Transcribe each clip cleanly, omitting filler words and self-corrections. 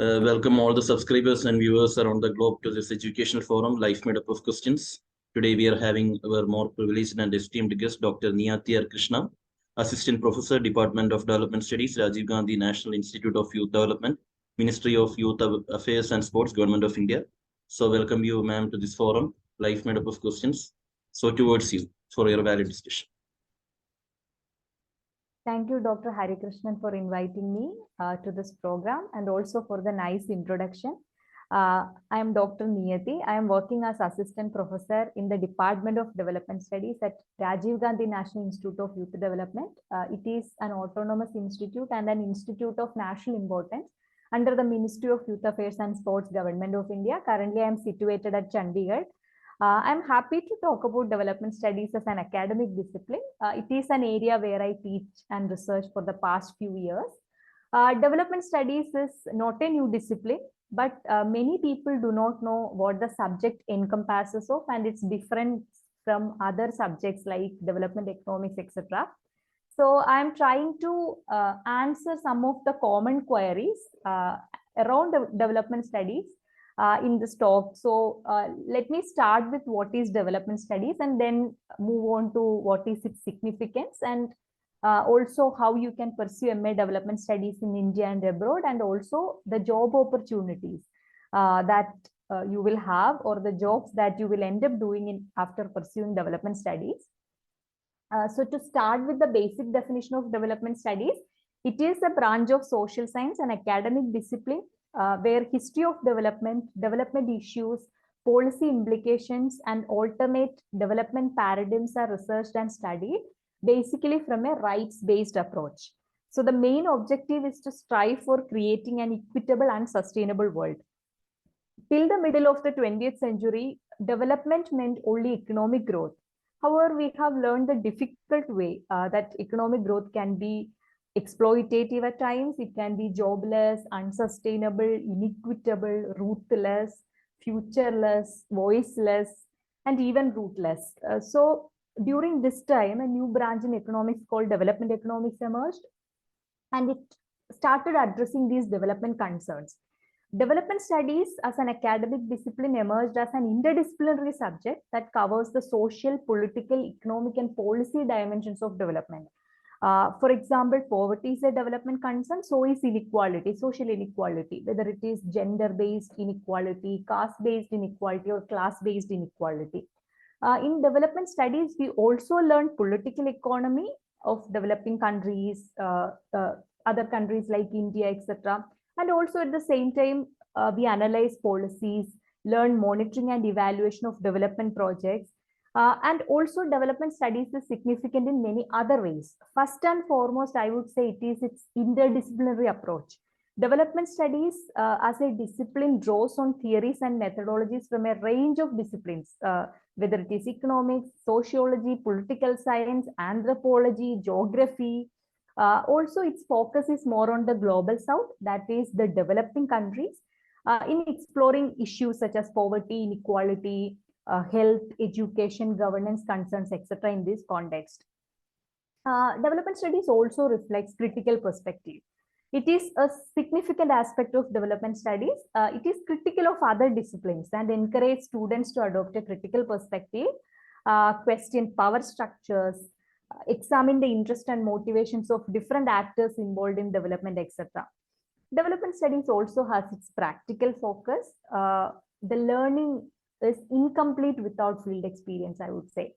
Welcome all the subscribers and viewers around the globe to this educational forum, Life Made Up of Questions. Today we are having our more privileged and esteemed guest, Dr. Niyathi R Krishna, Assistant Professor, Department of Development Studies, Rajiv Gandhi National Institute of Youth Development, Ministry of Youth Affairs and Sports, Government of India. So welcome you, ma'am, to this forum, Life Made Up of Questions. So towards you for your valid discussion. Thank you, Dr. Hari Krishnan, for inviting me to this program and also for the nice introduction. I am Dr. Niyathi. I am working as Assistant Professor in the Department of Development Studies at Rajiv Gandhi National Institute of Youth Development. It is an autonomous institute and an institute of national importance under the Ministry of Youth Affairs and Sports, Government of India. Currently, I am situated at Chandigarh. I'm happy to talk about development studies as an academic discipline. It is an area where I teach and research for the past few years. Development studies is not a new discipline, but many people do not know what the subject encompasses of, and it's different from other subjects like development economics, etc. So I'm trying to answer some of the common queries around the development studies in this talk. So let me start with what is development studies and then move on to what is its significance and also how you can pursue MA development studies in India and abroad, and also the job opportunities that you will have, or the jobs that you will end up doing after pursuing development studies. So to start with the basic definition of development studies, it is a branch of social science and academic discipline where history of development, development issues, policy implications, and alternate development paradigms are researched and studied, basically from a rights-based approach. So the main objective is to strive for creating an equitable and sustainable world. Till the middle of the 20th century, development meant only economic growth. However, we have learned the difficult way that economic growth can be exploitative at times. It can be jobless, unsustainable, inequitable, ruthless, futureless, voiceless, and even rootless. So during this time, a new branch in economics called development economics emerged, and it started addressing these development concerns. Development studies as an academic discipline emerged as an interdisciplinary subject that covers the social, political, economic, and policy dimensions of development. For example, poverty is a development concern, so is inequality, social inequality, whether it is gender-based inequality, caste-based inequality, or class-based inequality. In development studies, we also learn political economy of developing countries, other countries like India, etc. And also at the same time, we analyze policies, learn monitoring and evaluation of development projects. And also development studies is significant in many other ways. First and foremost, I would say it is its interdisciplinary approach. Development studies as a discipline draws on theories and methodologies from a range of disciplines, whether it is economics, sociology, political science, anthropology, geography. Also, its focus is more on the global south, that is the developing countries, in exploring issues such as poverty, inequality, health, education, governance concerns, etc. in this context. Development studies also reflects critical perspective. It is a significant aspect of development studies. It is critical of other disciplines and encourage students to adopt a critical perspective, question power structures, examine the interest and motivations of different actors involved in development, etc. Development studies also has its practical focus. The learning is incomplete without field experience, I would say.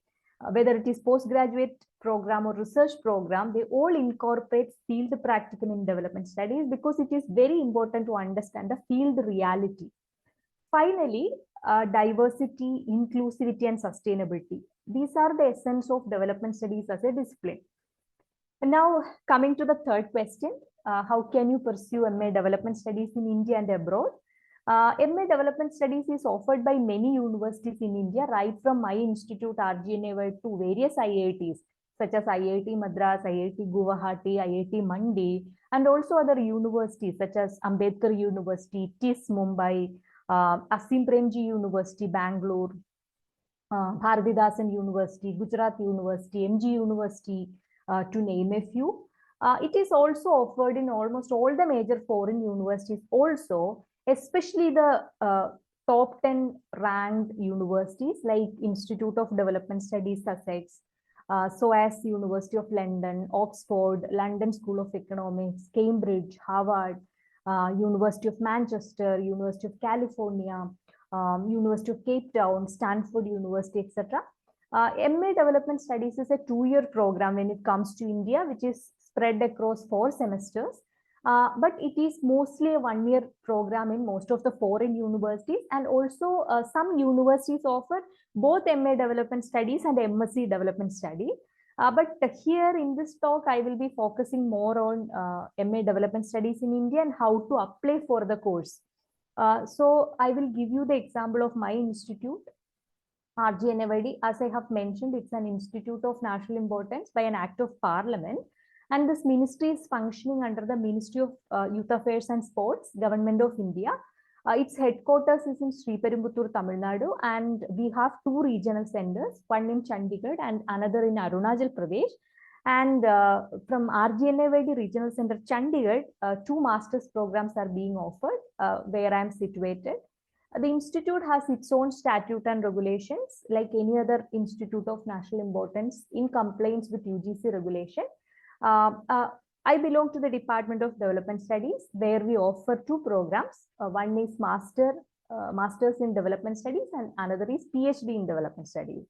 Whether it is postgraduate program or research program, they all incorporate field practicum in development studies because it is very important to understand the field reality. Finally, diversity, inclusivity, and sustainability. These are the essence of development studies as a discipline. And now coming to the third question, how can you pursue MA development studies in India and abroad? MA development studies is offered by many universities in India, right from my institute RGNA to various IITs such as IIT Madras, IIT Guwahati, IIT Mandi, and also other universities such as Ambedkar University, TIS Mumbai, Asim Premji University, Bangalore, Bharatidasan University, Gujarat University, MG University, to name a few. It is also offered in almost all the major foreign universities also, especially the top 10 ranked universities like Institute of Development Studies, Sussex, SOAS University of London, Oxford, London School of Economics, Cambridge, Harvard, University of Manchester, University of California, University of Cape Town, Stanford University, etc. MA Development Studies is a 2-year program when it comes to India, which is spread across 4 semesters. But it is mostly a 1-year program in most of the foreign universities, and also some universities offer both MA Development Studies and MSc Development Study. But here in this talk, I will be focusing more on MA Development Studies in India and how to apply for the course. So I will give you the example of my institute, RGNAYD. As I have mentioned, it's an institute of national importance by an act of parliament. And this ministry is functioning under the Ministry of Youth Affairs and Sports, Government of India. Its headquarters is in Sriperumbutur, Tamil Nadu, and we have 2 regional centers, one in Chandigarh and another in Arunachal Pradesh. And from RGNAYD Regional Center, Chandigarh, 2 master's programs are being offered where I am situated. The institute has its own statute and regulations like any other institute of national importance in compliance with UGC regulation. I belong to the Department of Development Studies, where we offer 2 programs. One is Masters in Development Studies and another is PhD in Development Studies.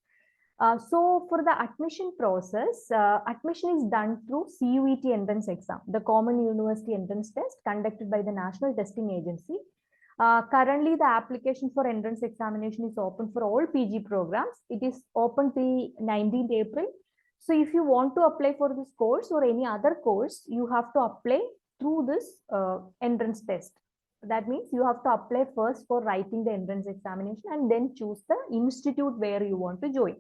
So for the admission process, admission is done through CUET entrance exam, the Common University Entrance Test conducted by the National Testing Agency. Currently, the application for entrance examination is open for all PG programs. It is open till 19th April. So if you want to apply for this course or any other course, you have to apply through this entrance test. That means you have to apply first for writing the entrance examination and then choose the institute where you want to join.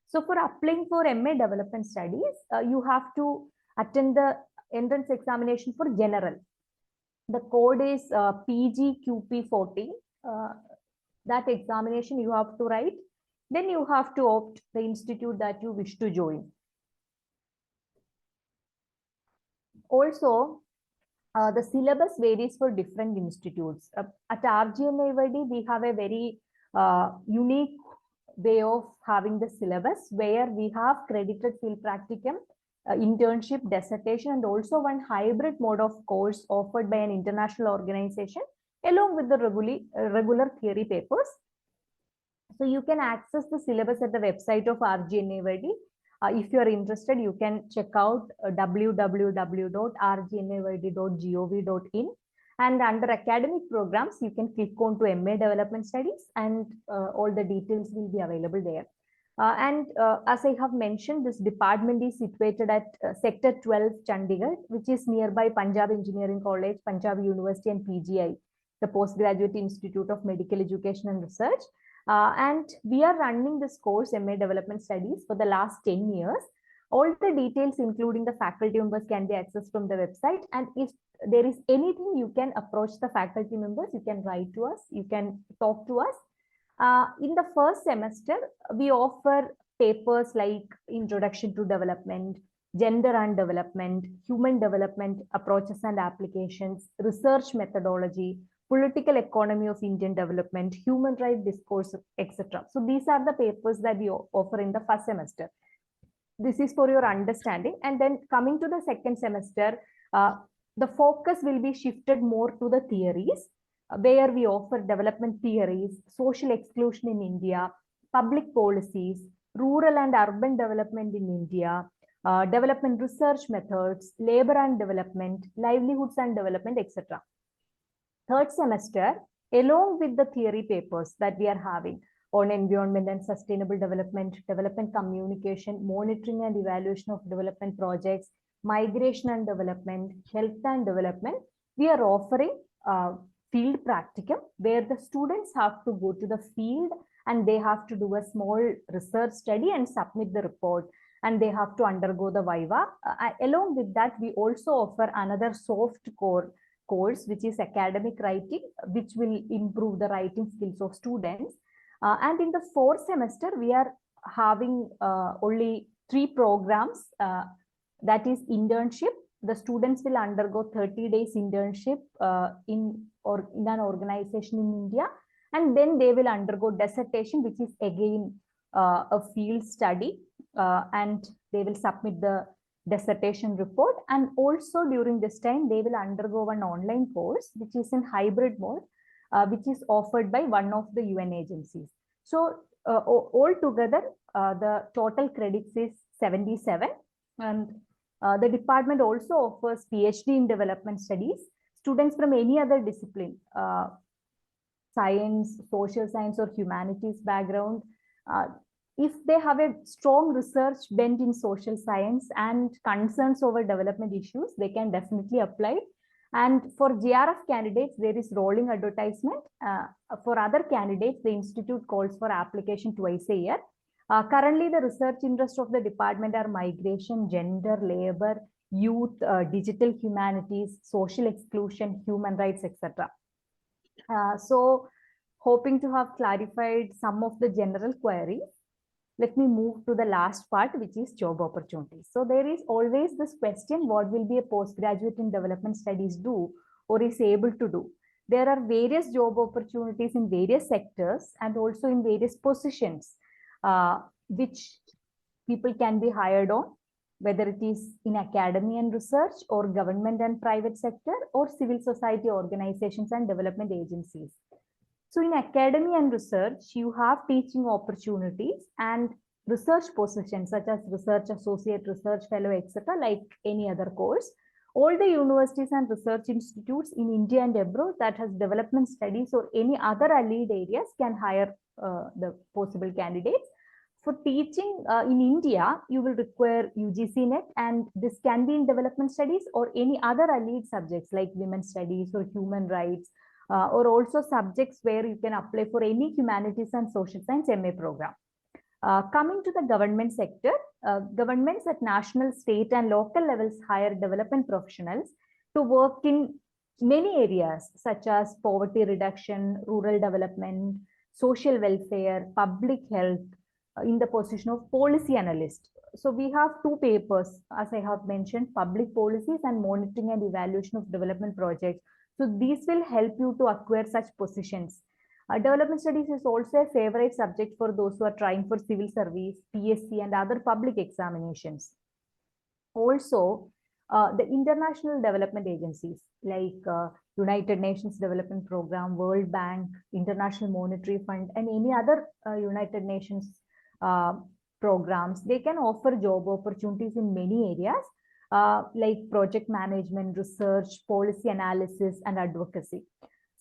So for applying for MA Development Studies, you have to attend the entrance examination for general. The code is PGQP40. That examination you have to write. Then you have to opt the institute that you wish to join. Also, the syllabus varies for different institutes. At RGNAYD, we have a very unique way of having the syllabus where we have credited field practicum, internship, dissertation, and also one hybrid mode of course offered by an international organization along with the regular theory papers. So you can access the syllabus at the website of RGNAYD. If you are interested, you can check out www.rgnayd.gov.in, and under academic programs, you can click on to MA Development Studies, and all the details will be available there. As I have mentioned, this department is situated at Sector 12, Chandigarh, which is nearby Punjab Engineering College, Punjab University, and PGI, the Postgraduate Institute of Medical Education and Research. And we are running this course, MA Development Studies, for the last 10 years. All the details, including the faculty members, can be accessed from the website. And if there is anything, you can approach the faculty members, you can write to us, you can talk to us. In the first semester, we offer papers like Introduction to Development, Gender and Development, Human Development Approaches and Applications, Research Methodology, Political Economy of Indian Development, Human Rights Discourse, etc. So these are the papers that we offer in the first semester. This is for your understanding. And then coming to the second semester, the focus will be shifted more to the theories, where we offer development theories, social exclusion in India, public policies, rural and urban development in India, development research methods, labor and development, livelihoods and development, etc. Third semester, along with the theory papers that we are having on environment and sustainable development, development communication, monitoring and evaluation of development projects, migration and development, health and development, we are offering field practicum where the students have to go to the field and they have to do a small research study and submit the report, and they have to undergo the viva. Along with that, we also offer another soft core course, which is academic writing, which will improve the writing skills of students. And in the fourth semester, we are having only 3 programs. That is internship, the students will undergo 30 days internship in an organization in India, and then they will undergo dissertation, which is again a field study, and they will submit the dissertation report. And also during this time, they will undergo an online course, which is in hybrid mode, which is offered by one of the UN agencies. So altogether, the total credits is 77, and the department also offers PhD in development studies. Students from any other discipline, science, social science, or humanities background, if they have a strong research bent in social science and concerns over development issues, they can definitely apply. And for GRF candidates, there is rolling advertisement. For other candidates, the institute calls for application twice a year. Currently, the research interests of the department are migration, gender, labor, youth, digital humanities, social exclusion, human rights, etc. So, hoping to have clarified some of the general queries, let me move to the last part, which is job opportunities. So there is always this question, what will be a postgraduate in development studies do or is able to do? There are various job opportunities in various sectors and also in various positions, which people can be hired on, whether it is in academy and research or government and private sector or civil society organizations and development agencies. So in academy and research, you have teaching opportunities and research positions such as research associate, research fellow, etc., like any other course. All the universities and research institutes in India and abroad that has development studies or any other allied areas can hire the possible candidates. For teaching in India, you will require UGC NET, and this can be in development studies or any other allied subjects like women's studies or human rights, or also subjects where you can apply for any humanities and social science MA program. Coming to the government sector, governments at national, state, and local levels hire development professionals to work in many areas such as poverty reduction, rural development, social welfare, public health, in the position of policy analyst. So we have two papers, as I have mentioned, public policies and monitoring and evaluation of development projects. So these will help you to acquire such positions. Development studies is also a favorite subject for those who are trying for civil service, PSC, and other public examinations. Also, the international development agencies like United Nations Development Program, World Bank, International Monetary Fund, and any other United Nations programs, they can offer job opportunities in many areas, like project management, research, policy analysis, and advocacy.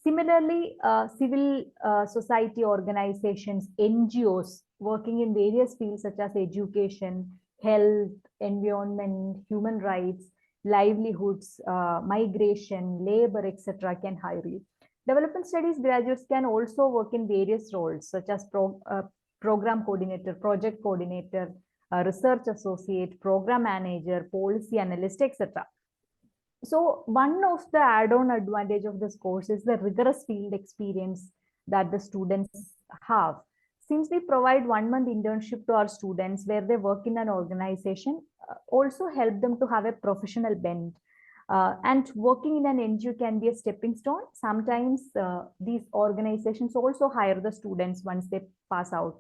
Similarly, civil society organizations, NGOs working in various fields such as education, health, environment, human rights, livelihoods, migration, labor, etc. can hire you. Development studies graduates can also work in various roles such as program coordinator, project coordinator, research associate, program manager, policy analyst, etc. So one of the add-on advantage of this course is the rigorous field experience that the students have. Since we provide 1 month internship to our students where they work in an organization, also help them to have a professional bent. And working in an NGO can be a stepping stone. Sometimes these organizations also hire the students once they pass out.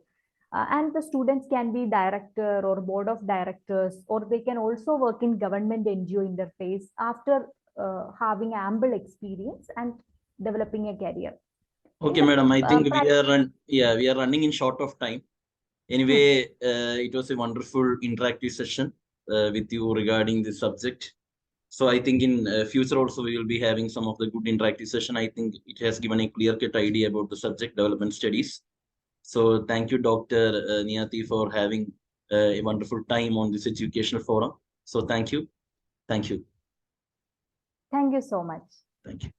And the students can be director or board of directors, or they can also work in government NGO interface after having ample experience and developing a career. Okay, madam. I think we are running in short of time. Anyway, it was a wonderful interactive session with you regarding this subject. So I think in future also we will be having some of the good interactive session. I think it has given a clear-cut idea about the subject development studies. So thank you, Dr. Niyathi, for having a wonderful time on this educational forum. So thank you. Thank you. Thank you so much. Thank you.